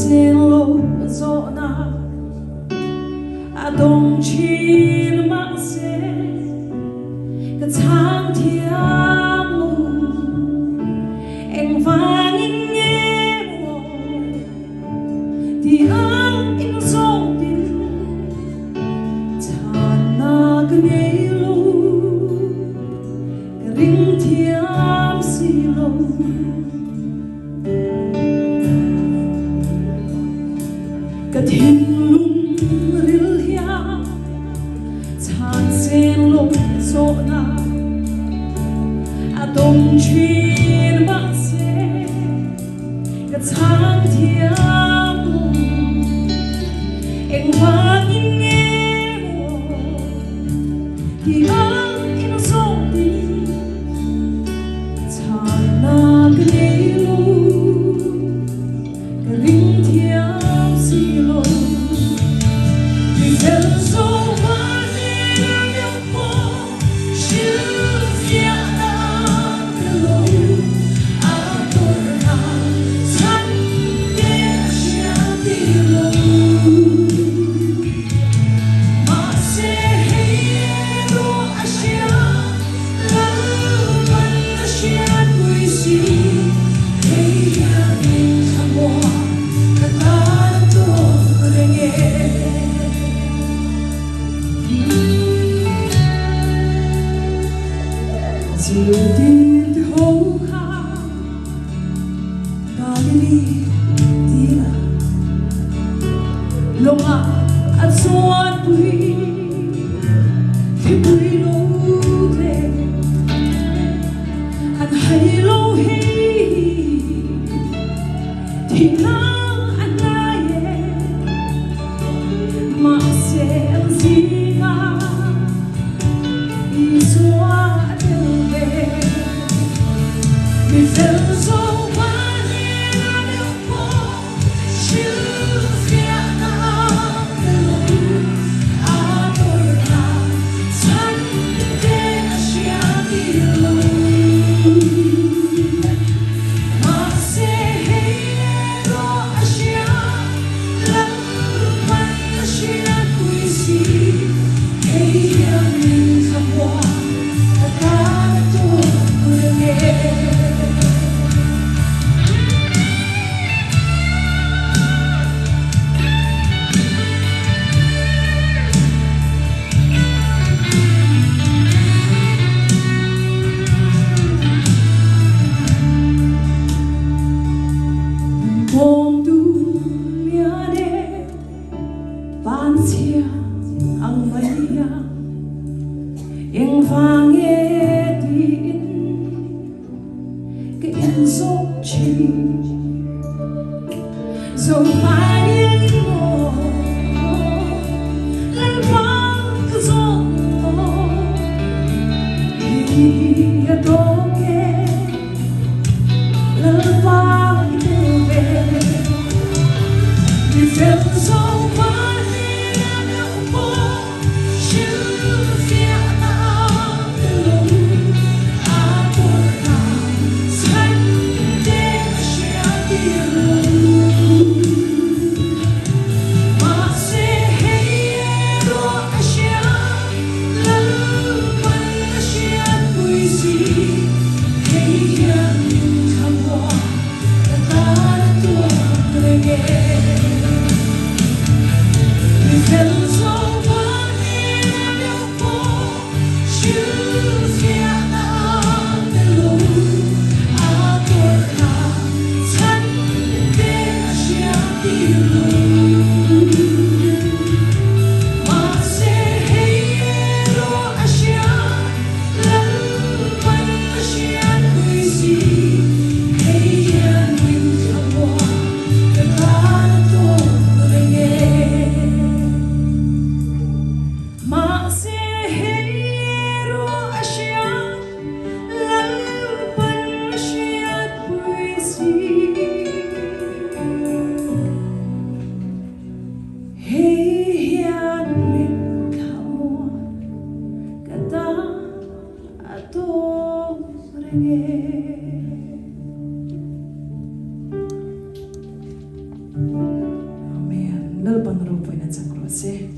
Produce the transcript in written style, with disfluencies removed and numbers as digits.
sen lo zo na adong chin ma se ka chang thiam lu eng vang in nghe mo ti ang in song tin chan na ka ngei lu ka ring thiam si lo ka thing lung ril hia chan sen lo zo na adong chin ma se ka chang thiam lu eng vang in nghe mo ki ang in song tin chan na ka ngei lu ka ring thiam si lo vì dân số hoa nên yêu phố chưa phía nam lâu à tôi hàng sẵn để chia đi lâu mà sẽ hay đua Asia Lalpan Asia quý sĩ hay mình tham hoa kata tôi nghe Chiều tin từ hậu khá ta đi đi là lòng à xoan quý thì quý lâu thế anh hay lâu hay thì nắng anh lại mà sẽ gì ngã Isua vì dân số quá nên yêu phố chưa phía nam lâu à tôi hàng sẵn để chia đi lâu mà sẽ hay đua Asia Lalpan Asia quý sĩ hay mình tham hoa ta tôi nghe Bom du lia de ban sia ang maya eng vang e tin ke in so chi so mai in mo lan vang ke so hi ya to ke lan vang ke ve vì dân số quá nên yêu phố chưa phía nam lâu à tôi hàng sẵn để chia đi lâu mà sẽ hay đua Asia Lalpan Asia quý sĩ hay mình tham hoa ta tôi nghe dân số quá nên yêu phố chưa phía nam lâu à tôi hàng sẵn để chia đi lâu mà sẽ hay đua Asia Lalpan Asia quý sĩ hay mình tham hoa ta tôi nghe mà sẽ hay đua Asia Lalpan Asia quý sĩ hay mình tham hoa kata tôi nghe Amen. Lalpan rawh poina chakro se.